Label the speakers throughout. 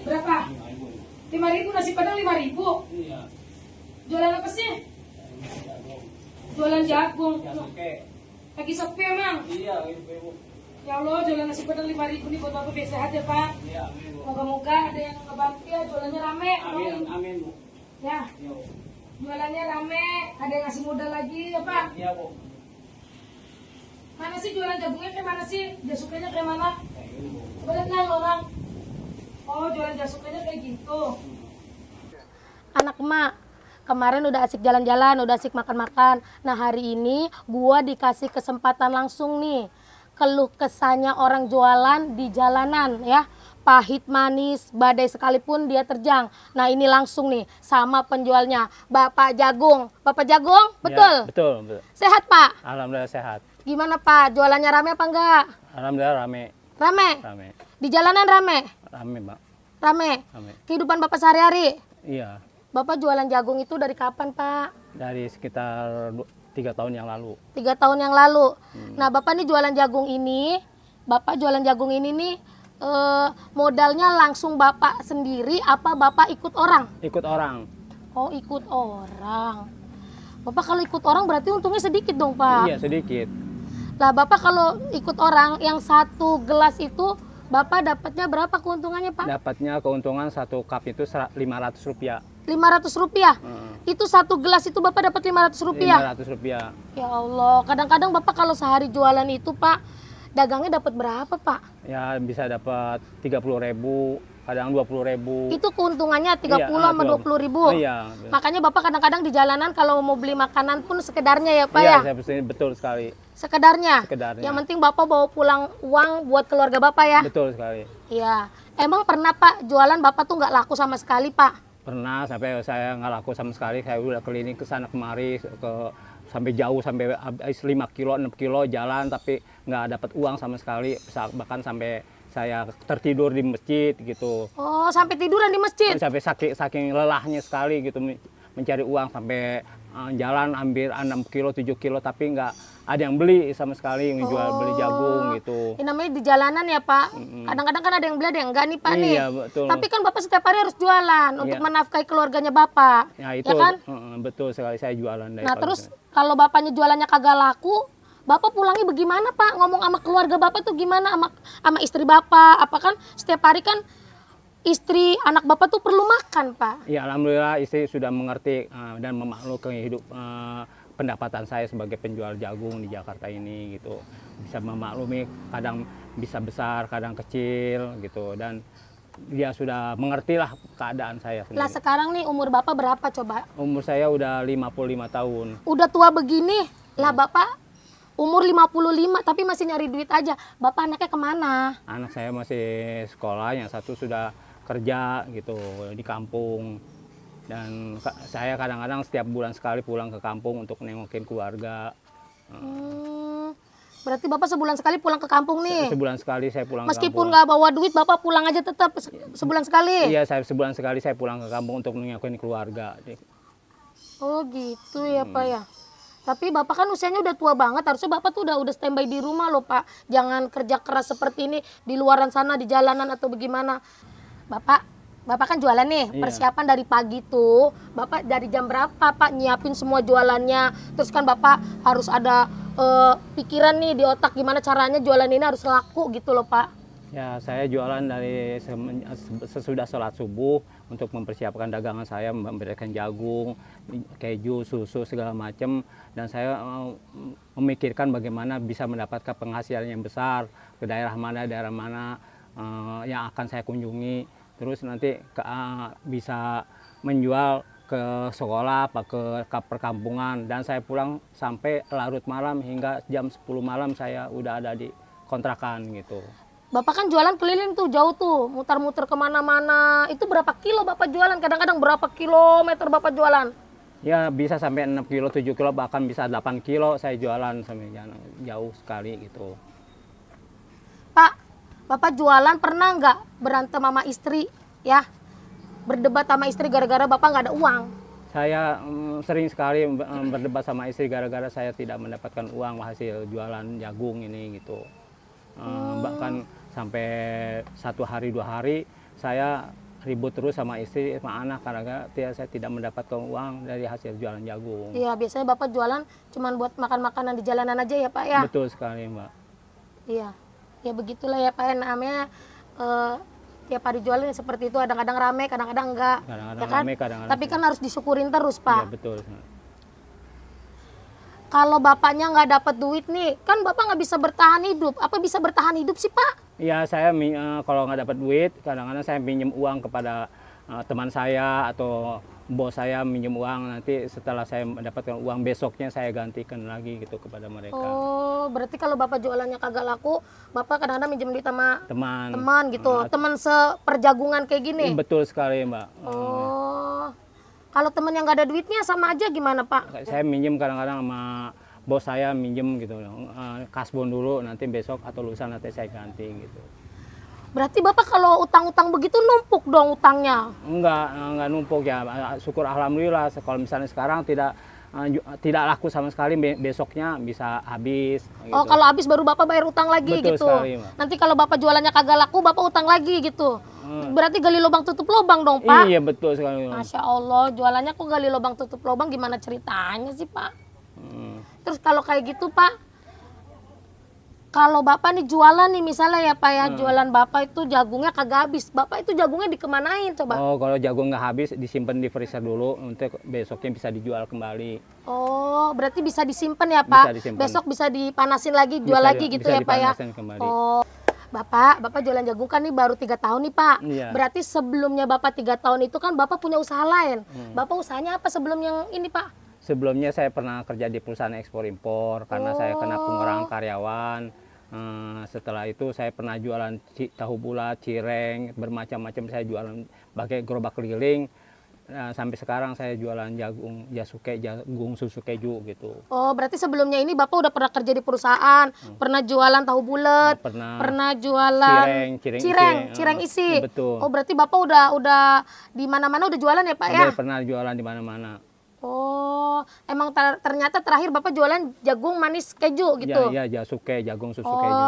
Speaker 1: berapa? 5.000 nasi padang 5.000.
Speaker 2: Iya.
Speaker 1: Jualan apa sih? Jualan jagung.
Speaker 2: Ya oke.
Speaker 1: Lagi sepi emang.
Speaker 2: Iya, ibu.
Speaker 1: Ya Allah, jualan nasi padang 5.000 nih buat Bapak biar sehat ya Pak.
Speaker 2: Iya, amin, Bu.
Speaker 1: Moga-moga ada yang ngebantu ya, jualannya rame.
Speaker 2: Amin, amin, Bu.
Speaker 1: Ya,
Speaker 2: Yo.
Speaker 1: jualannya rame, ada yang ngasih modal lagi ya Pak.
Speaker 2: Iya, Bu.
Speaker 1: Mana sih jualan jagungnya kayak mana sih? Jasuknya kayak mana?
Speaker 2: Kayak gini, Bu.
Speaker 1: Coba lihat nang orang. Oh, jualan jasuknya kayak gitu. Anak emak, kemarin udah asik jalan-jalan, udah asik makan-makan. Nah hari ini gua dikasih kesempatan langsung nih. Keluh kesahnya orang jualan di jalanan ya. Pahit manis, badai sekalipun dia terjang. Nah ini langsung nih sama penjualnya, Bapak Jagung. Bapak Jagung, betul?
Speaker 3: Ya, betul, betul.
Speaker 1: Sehat Pak?
Speaker 3: Alhamdulillah sehat.
Speaker 1: Gimana Pak, jualannya rame apa enggak?
Speaker 3: Alhamdulillah rame,
Speaker 1: Rame?
Speaker 3: rame,
Speaker 1: Di jalanan rame?
Speaker 3: rame, Mbak.
Speaker 1: Rame?
Speaker 3: Rame.
Speaker 1: Kehidupan Bapak sehari-hari?
Speaker 3: Iya,
Speaker 1: Bapak jualan jagung itu dari kapan Pak?
Speaker 3: dari sekitar 3 tahun yang lalu.
Speaker 1: 3 tahun yang lalu. Nah, Bapak nih jualan jagung ini, Bapak jualan jagung ini nih modalnya langsung Bapak sendiri apa Bapak ikut orang?
Speaker 3: Ikut orang.
Speaker 1: Oh, ikut orang. Bapak kalau ikut orang berarti untungnya sedikit dong, Pak.
Speaker 3: Iya, sedikit.
Speaker 1: Lah, Bapak kalau ikut orang yang satu gelas itu Bapak dapatnya berapa keuntungannya, Pak?
Speaker 3: Dapatnya keuntungan 1 cup itu Rp500.
Speaker 1: 500 rupiah. Itu satu gelas itu Bapak dapat 500 rupiah.
Speaker 3: Rp500.
Speaker 1: Ya Allah, kadang-kadang Bapak kalau sehari jualan itu, Pak, dagangnya dapat berapa, Pak?
Speaker 3: Ya bisa dapat 30.000, kadang 20.000.
Speaker 1: Itu keuntungannya 30
Speaker 3: Iya,
Speaker 1: sama 20.000.
Speaker 3: Oh, iya.
Speaker 1: Makanya Bapak kadang-kadang di jalanan kalau mau beli makanan pun sekedarnya ya, Pak
Speaker 3: Iya,
Speaker 1: ya?
Speaker 3: saya pesen, betul sekali.
Speaker 1: Sekedarnya.
Speaker 3: Sekedarnya.
Speaker 1: Yang penting Bapak bawa pulang uang buat keluarga Bapak ya?
Speaker 3: Betul sekali.
Speaker 1: Iya. Emang pernah Pak jualan Bapak tuh nggak laku sama sekali, Pak?
Speaker 3: Pernah sampai saya nggak laku sama sekali. Saya udah keliling ke sana kemari, sampai jauh, sampai habis 5 kilo, 6 kilo jalan, tapi nggak dapat uang sama sekali. Bahkan sampai saya tertidur di masjid gitu.
Speaker 1: Oh, sampai tiduran di masjid?
Speaker 3: Sampai saking lelahnya sekali gitu mencari uang, sampai jalan hampir 6 kilo, 7 kilo, tapi nggak ada yang beli sama sekali, ngejual beli jagung gitu.
Speaker 1: Ini namanya di jalanan ya, Pak. Kadang-kadang kan ada yang beli, ada yang enggak nih, Pak nih.
Speaker 3: Iya, betul.
Speaker 1: Tapi kan Bapak setiap hari harus jualan untuk
Speaker 3: Iya.
Speaker 1: menafkahi keluarganya Bapak.
Speaker 3: Ya itu
Speaker 1: kan?
Speaker 3: betul sekali, saya jualan dari
Speaker 1: Nah,
Speaker 3: pagi
Speaker 1: terus
Speaker 3: sampai-
Speaker 1: kalau Bapaknya jualannya kagak laku, Bapak pulangnya bagaimana, Pak? Ngomong sama keluarga Bapak tuh gimana sama istri Bapak? Apa kan setiap hari kan istri anak Bapak tuh perlu makan, Pak.
Speaker 3: Ya alhamdulillah istri sudah mengerti dan memaklumi pendapatan saya sebagai penjual jagung di Jakarta ini gitu. Bisa memaklumi, kadang bisa besar, kadang kecil gitu, dan dia sudah mengerti lah keadaan saya
Speaker 1: Lah
Speaker 3: sendiri.
Speaker 1: sekarang nih umur Bapak berapa coba?
Speaker 3: Umur saya udah 55 tahun.
Speaker 1: Udah tua begini, lah Bapak umur 55 tapi masih nyari duit aja. Bapak anaknya kemana?
Speaker 3: Anak saya masih sekolah, yang satu sudah kerja gitu di kampung. Dan saya kadang-kadang setiap bulan sekali pulang ke kampung untuk nengokin keluarga.
Speaker 1: Berarti Bapak sebulan sekali pulang ke kampung nih?
Speaker 3: Sebulan sekali saya pulang ke
Speaker 1: Meskipun
Speaker 3: kampung.
Speaker 1: nggak bawa duit, Bapak pulang aja tetap sebulan sekali?
Speaker 3: Iya, sebulan sekali saya pulang ke kampung untuk nengokin keluarga.
Speaker 1: Oh gitu ya Pak ya. Tapi Bapak kan usianya udah tua banget, harusnya Bapak tuh udah standby di rumah loh Pak. Jangan kerja keras seperti ini di luaran sana, di jalanan atau bagaimana. Bapak kan jualan nih,
Speaker 3: Iya.
Speaker 1: persiapan dari pagi tuh, Bapak dari jam berapa Pak nyiapin semua jualannya. Terus kan Bapak harus ada pikiran nih di otak gimana caranya jualan ini harus laku gitu loh Pak.
Speaker 3: Ya, saya jualan dari sesudah sholat subuh untuk mempersiapkan dagangan saya, memberikan jagung, keju, susu, segala macam. Dan saya memikirkan bagaimana bisa mendapatkan penghasilan yang besar ke daerah mana yang akan saya kunjungi. Terus nanti bisa menjual ke sekolah, apa ke perkampungan. Dan saya pulang sampai larut malam, hingga jam 10 malam saya udah ada di kontrakan gitu.
Speaker 1: Bapak kan jualan keliling tuh jauh tuh, muter-muter kemana-mana. Itu berapa kilo Bapak jualan? Kadang-kadang berapa kilometer Bapak jualan?
Speaker 3: Ya bisa sampai 6 kilo, 7 kilo, bahkan bisa 8 kilo saya jualan sampai jauh sekali gitu.
Speaker 1: Pak, Bapak jualan pernah nggak berantem sama istri ya? Berdebat sama istri gara-gara Bapak nggak ada uang?
Speaker 3: Saya sering sekali berdebat sama istri gara-gara saya tidak mendapatkan uang hasil jualan jagung ini gitu. Bahkan sampai 1 hari 2 hari saya ribut terus sama istri, sama anak karena saya tidak mendapatkan uang dari hasil jualan jagung.
Speaker 1: Iya, biasanya Bapak jualan cuman buat makan makanan di jalanan aja ya Pak ya?
Speaker 3: Betul sekali, Mbak.
Speaker 1: Iya, ya begitulah ya Pak ya, namanya tiap hari jualan seperti itu, kadang-kadang rame, kadang-kadang enggak.
Speaker 3: Kadang-kadang
Speaker 1: Ya kan?
Speaker 3: rame, kadang-kadang
Speaker 1: Tapi kan harus disyukurin terus
Speaker 3: Iya,
Speaker 1: Pak.
Speaker 3: betul.
Speaker 1: Kalau bapaknya nggak dapat duit nih, kan bapak nggak bisa bertahan hidup. Apa bisa bertahan hidup sih Pak?
Speaker 3: Iya, saya kalau nggak dapat duit, kadang-kadang saya pinjam uang kepada teman saya atau bos saya, minjem uang, nanti setelah saya mendapatkan uang besoknya saya gantikan lagi gitu kepada mereka.
Speaker 1: Oh, berarti kalau bapak jualannya kagak laku, bapak kadang-kadang minjem duit sama
Speaker 3: Teman.
Speaker 1: teman gitu, teman seperjagungan kayak gini.
Speaker 3: Betul sekali, Mbak.
Speaker 1: Oh, kalau teman yang nggak ada duitnya sama aja gimana Pak?
Speaker 3: Saya minjem kadang-kadang sama bos saya, minjem gitu, kasbon dulu, nanti besok atau lusa nanti saya ganti gitu.
Speaker 1: Berarti bapak kalau utang-utang begitu numpuk dong utangnya?
Speaker 3: Enggak numpuk ya. Syukur alhamdulillah. Kalau misalnya sekarang tidak laku sama sekali, besoknya bisa habis. Gitu.
Speaker 1: Oh, kalau habis baru bapak bayar utang lagi.
Speaker 3: Betul
Speaker 1: gitu.
Speaker 3: sekali, Mbak.
Speaker 1: Nanti kalau bapak jualannya kagak laku, bapak utang lagi gitu. Berarti gali lubang tutup lubang dong Pak?
Speaker 3: Iya, betul sekali.
Speaker 1: Masya Allah, jualannya kok gali lubang tutup lubang, gimana ceritanya sih Pak? Terus kalau kayak gitu Pak, kalau bapak nih jualan nih misalnya ya Pak ya, jualan bapak itu jagungnya kagak habis, bapak itu jagungnya dikemanain coba?
Speaker 3: Oh, kalau jagung nggak habis disimpan di freezer dulu, untuk besoknya bisa dijual kembali.
Speaker 1: Oh, berarti bisa disimpan ya Pak?
Speaker 3: Bisa disimpan.
Speaker 1: Besok bisa dipanasin lagi, jual
Speaker 3: Bisa
Speaker 1: lagi gitu
Speaker 3: bisa
Speaker 1: ya Pak ya?
Speaker 3: dipanasin kembali.
Speaker 1: Oh, Bapak jualan jagung kan nih baru 3 tahun nih Pak.
Speaker 3: Iya.
Speaker 1: Berarti sebelumnya Bapak 3 tahun itu kan Bapak punya usaha lain. Bapak usahanya apa sebelum yang ini Pak?
Speaker 3: Sebelumnya saya pernah kerja di perusahaan ekspor impor karena saya kena pengurangan karyawan. Setelah itu saya pernah jualan tahu bulat, cireng, bermacam-macam saya jualan pakai gerobak keliling. Sampai sekarang saya jualan jagung jasuke, jagung susu keju gitu.
Speaker 1: Oh, berarti sebelumnya ini Bapak udah pernah kerja di perusahaan, pernah jualan tahu bulat, pernah jualan cireng isi.
Speaker 3: Betul.
Speaker 1: Oh, berarti Bapak udah di mana-mana udah jualan ya Pak ya?
Speaker 3: Udah pernah jualan di mana-mana.
Speaker 1: Oh, emang ternyata terakhir Bapak jualan jagung manis keju gitu?
Speaker 3: Iya, jasuke, jagung susu
Speaker 1: Oh,
Speaker 3: keju.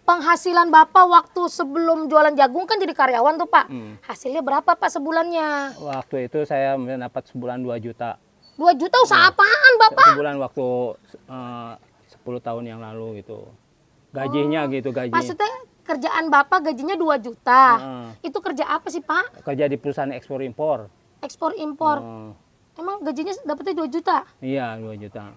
Speaker 1: penghasilan Bapak waktu sebelum jualan jagung kan jadi karyawan tuh Pak. Hasilnya berapa Pak sebulannya?
Speaker 3: Waktu itu saya mendapat sebulan 2 juta.
Speaker 1: 2 juta usaha apaan Bapak?
Speaker 3: Sebulan waktu 10 tahun yang lalu gitu. Gajinya gitu, gaji.
Speaker 1: Maksudnya kerjaan Bapak gajinya 2 juta. Itu kerja apa sih Pak?
Speaker 3: Kerja di perusahaan ekspor impor.
Speaker 1: Ekspor impor. Emang gajinya dapetnya 2 juta?
Speaker 3: Iya, 2 juta.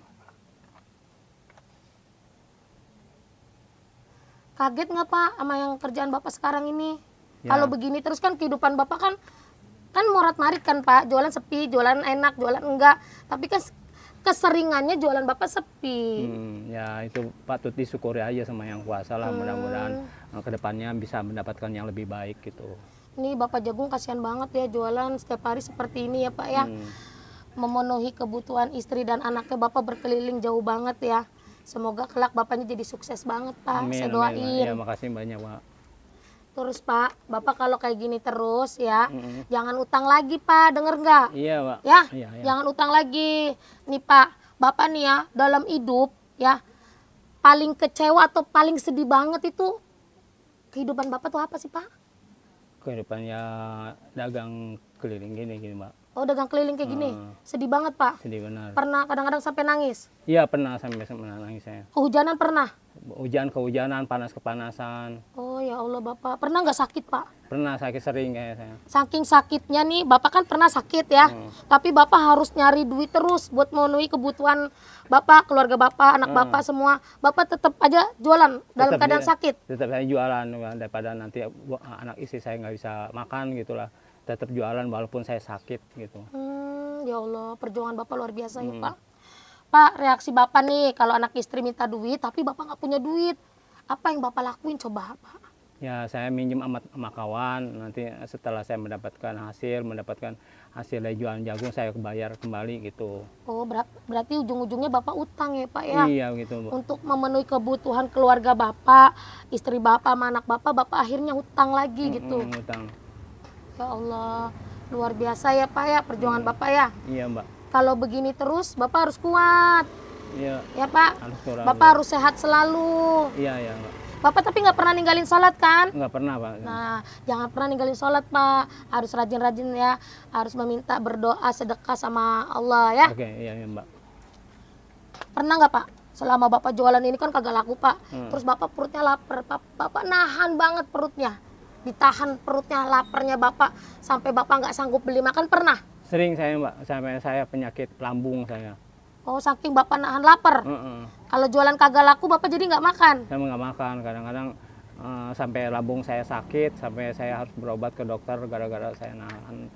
Speaker 1: Kaget nggak Pak sama yang kerjaan Bapak sekarang ini?
Speaker 3: Ya.
Speaker 1: Kalau begini terus kan kehidupan Bapak kan morat-marit kan Pak, jualan sepi, jualan enak, jualan enggak. Tapi kan keseringannya jualan Bapak sepi.
Speaker 3: Ya itu patut disyukuri aja sama yang kuasa lah, mudah-mudahan kedepannya bisa mendapatkan yang lebih baik gitu.
Speaker 1: Ini Bapak Jagung kasihan banget ya jualan setiap hari seperti ini ya Pak ya. Memenuhi kebutuhan istri dan anaknya, Bapak berkeliling jauh banget ya. Semoga kelak Bapaknya jadi sukses banget Pak,
Speaker 3: Amin,
Speaker 1: saya
Speaker 3: amin,
Speaker 1: doain.
Speaker 3: ya makasih banyak Pak.
Speaker 1: Terus Pak, Bapak kalau kayak gini terus ya, jangan utang lagi Pak, denger nggak?
Speaker 3: Iya Pak.
Speaker 1: Ya,
Speaker 3: Iya.
Speaker 1: jangan utang lagi. Nih Pak, Bapak nih ya dalam hidup ya, paling kecewa atau paling sedih banget itu kehidupan Bapak tuh apa sih Pak?
Speaker 3: Kehidupannya dagang keliling gini Pak.
Speaker 1: Oh, dagang keliling kayak gini, sedih banget Pak.
Speaker 3: Sedih benar.
Speaker 1: Pernah kadang-kadang sampai nangis?
Speaker 3: Iya pernah, sampai nangis saya.
Speaker 1: Kehujanan pernah?
Speaker 3: Kehujanan, panas kepanasan.
Speaker 1: Oh ya Allah Bapak, pernah nggak sakit Pak?
Speaker 3: Pernah sakit sering kayak saya.
Speaker 1: Saking sakitnya nih, Bapak kan pernah sakit ya, tapi Bapak harus nyari duit terus buat memenuhi kebutuhan Bapak, keluarga Bapak, anak Bapak semua. Bapak tetap aja jualan dalam keadaan sakit?
Speaker 3: Tetap saya jualan, daripada nanti anak istri saya nggak bisa makan gitulah. Tetap jualan walaupun saya sakit gitu.
Speaker 1: Ya Allah, perjuangan Bapak luar biasa ya Pak. Pak, reaksi Bapak nih kalau anak istri minta duit tapi Bapak nggak punya duit, apa yang Bapak lakuin coba Pak?
Speaker 3: Ya saya minjem sama kawan, nanti setelah saya mendapatkan hasil dari jualan jagung saya bayar kembali gitu.
Speaker 1: Oh, berarti ujung-ujungnya Bapak utang ya Pak ya?
Speaker 3: Iya gitu Bu.
Speaker 1: Untuk memenuhi kebutuhan keluarga Bapak, istri Bapak, sama anak Bapak akhirnya hutang lagi gitu.
Speaker 3: Utang.
Speaker 1: Ya Allah, luar biasa ya Pak ya perjuangan Bapak ya.
Speaker 3: Iya Mbak.
Speaker 1: Kalau begini terus Bapak harus kuat.
Speaker 3: Iya.
Speaker 1: Ya Pak.
Speaker 3: Harus kurang.
Speaker 1: Bapak harus sehat selalu.
Speaker 3: Iya Mbak.
Speaker 1: Bapak tapi nggak pernah ninggalin sholat kan?
Speaker 3: Nggak pernah, Pak.
Speaker 1: Nah, jangan pernah ninggalin sholat, Pak. Harus rajin-rajin ya. Harus meminta berdoa, sedekah sama Allah ya.
Speaker 3: Oke, iya, iya, Mbak.
Speaker 1: Pernah nggak, Pak? Selama Bapak jualan ini kan kagak laku, Pak. Terus Bapak perutnya lapar. Bapak nahan banget perutnya. Ditahan perutnya, laparnya Bapak. Sampai Bapak nggak sanggup beli makan, pernah?
Speaker 3: Sering saya, Mbak. Sampai saya penyakit lambung saya.
Speaker 1: Oh, saking Bapak nahan lapar. Kalau jualan kagak laku, Bapak jadi nggak makan?
Speaker 3: Saya nggak makan. Kadang-kadang sampai lambung saya sakit, sampai saya harus berobat ke dokter gara-gara saya nahan.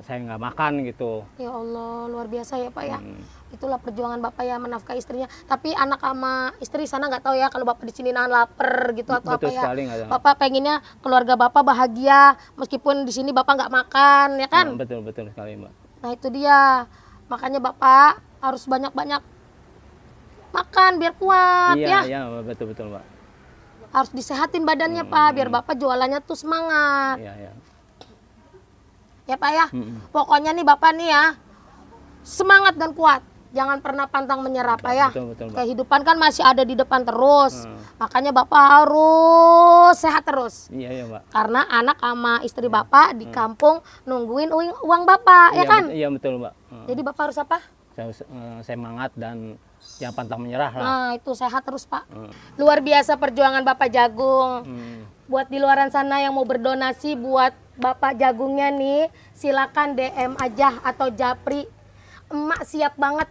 Speaker 3: Saya nggak makan gitu.
Speaker 1: Ya Allah, luar biasa ya Pak ya. Itulah perjuangan Bapak ya menafkahi istrinya. Tapi anak sama istri sana nggak tahu ya kalau Bapak di sini nahan lapar gitu atau
Speaker 3: Betul
Speaker 1: apa ya.
Speaker 3: sekali, nggak tahu.
Speaker 1: Bapak pengennya keluarga Bapak bahagia meskipun di sini Bapak nggak makan ya kan.
Speaker 3: Betul sekali, Mbak.
Speaker 1: Nah itu dia. Makanya Bapak harus banyak-banyak makan biar kuat
Speaker 3: Iya,
Speaker 1: ya.
Speaker 3: iya, betul, Mbak.
Speaker 1: Harus disehatin badannya Pak biar Bapak jualannya tuh semangat.
Speaker 3: Iya, iya.
Speaker 1: Ya Pak ya. Pokoknya nih Bapak nih ya semangat dan kuat. Jangan pernah pantang menyerah Pak ya.
Speaker 3: Betul, Mbak.
Speaker 1: Kehidupan kan masih ada di depan terus. Makanya Bapak harus sehat terus.
Speaker 3: Iya, iya, Mbak.
Speaker 1: Karena anak sama istri Bapak di kampung nungguin uang Bapak ya
Speaker 3: Iya,
Speaker 1: kan.
Speaker 3: Iya, betul, Mbak.
Speaker 1: Jadi Bapak harus apa?
Speaker 3: Saya semangat dan jangan pantang menyerah lah.
Speaker 1: Nah itu sehat terus Pak. Luar biasa perjuangan Bapak Jagung. Buat di luaran sana yang mau berdonasi buat Bapak Jagungnya nih, silakan DM aja atau japri. Emak siap banget,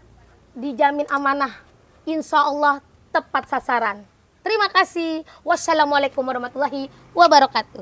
Speaker 1: dijamin amanah. Insya Allah tepat sasaran. Terima kasih. Wassalamualaikum warahmatullahi wabarakatuh.